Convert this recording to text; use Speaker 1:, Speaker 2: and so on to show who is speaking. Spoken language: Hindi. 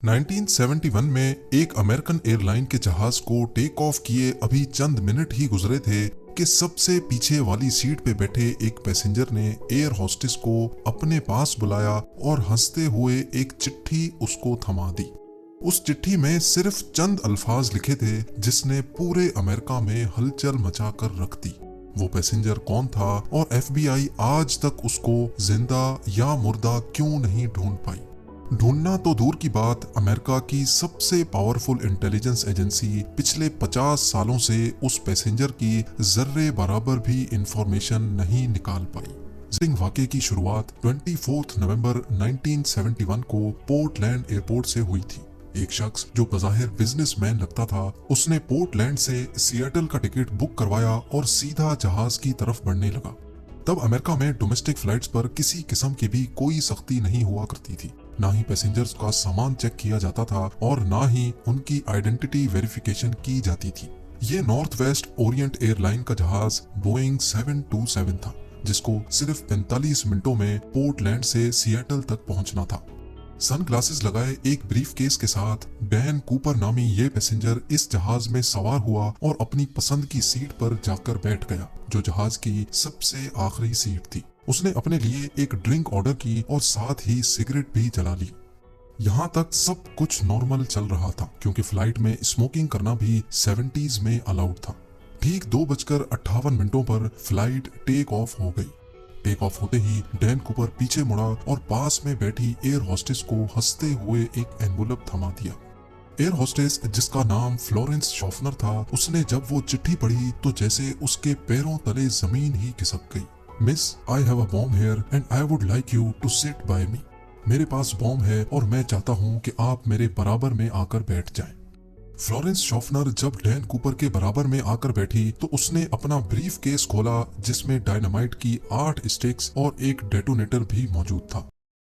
Speaker 1: 1971 में एक अमेरिकन एयरलाइन के जहाज को टेक ऑफ किए अभी चंद मिनट ही गुजरे थे कि सबसे पीछे वाली सीट पे बैठे एक पैसेंजर ने एयर होस्टेस को अपने पास बुलाया और हंसते हुए एक चिट्ठी उसको थमा दी। उस चिट्ठी में सिर्फ चंद अल्फाज लिखे थे जिसने पूरे अमेरिका में हलचल मचा कर रख दी। वो पैसेंजर कौन था और FBI आज तक उसको जिंदा या मुर्दा क्यों नहीं ढूंढ पाई। ढूंढना तो दूर की बात, अमेरिका की सबसे पावरफुल इंटेलिजेंस एजेंसी पिछले 50 सालों से उस पैसेंजर की जर्रे बराबर भी इंफॉर्मेशन नहीं निकाल पाई। जिंग वाकये की शुरुआत 24 नवंबर 1971 को पोर्टलैंड एयरपोर्ट से हुई थी। एक शख्स जो बज़ाहिर बिजनेसमैन लगता था, उसने पोर्टलैंड से सिएटल का टिकट बुक करवाया और सीधा जहाज की तरफ बढ़ने लगा। तब अमेरिका में डोमेस्टिक फ्लाइट्स पर किसी किस्म की भी कोई सख्ती नहीं हुआ करती थी। ना ही पैसेंजर्स का सामान चेक किया जाता था और ना ही उनकी आइडेंटिटी वेरिफिकेशन की जाती थी। ये नॉर्थ वेस्ट ओरिएंट एयरलाइन का जहाज बोइंग 727 था, जिसको सिर्फ 45 मिनटों में पोर्टलैंड से सिएटल तक पहुंचना था। सनग्लासेस लगाए एक ब्रीफकेस के साथ डैन कूपर नामी ये पैसेंजर इस जहाज में सवार हुआ और अपनी पसंद की सीट पर जाकर बैठ गया, जो जहाज की सबसे आखिरी सीट थी। उसने अपने लिए एक ड्रिंक ऑर्डर की और साथ ही सिगरेट भी जला ली। यहाँ तक सब कुछ नॉर्मल चल रहा था, क्योंकि फ्लाइट में स्मोकिंग करना भी 70s में अलाउड था। ठीक 2:58 पर फ्लाइट टेक ऑफ हो गई। टेक ऑफ होते ही डैन कूपर पीछे मुड़ा और पास में बैठी एयर होस्टेस को हंसते हुए एक एनवलप थमा दिया। एयर होस्टेस, जिसका नाम फ्लोरेंस शॉफनर था, उसने जब वो चिट्ठी पढ़ी तो जैसे उसके पैरों तले जमीन ही खिसक गई। Miss, I have a bomb here and I would like you to sit by me. मेरे पास बॉम्ब है और मैं चाहता हूँ कि आप मेरे बराबर में आकर बैठ जाएं। फ्लोरेंस शॉफनर जब डैन कूपर के बराबर में आकर बैठी तो उसने अपना ब्रीफ केस खोला, जिसमें डायनामाइट की 8 स्टिक्स और एक डेटोनेटर भी मौजूद था।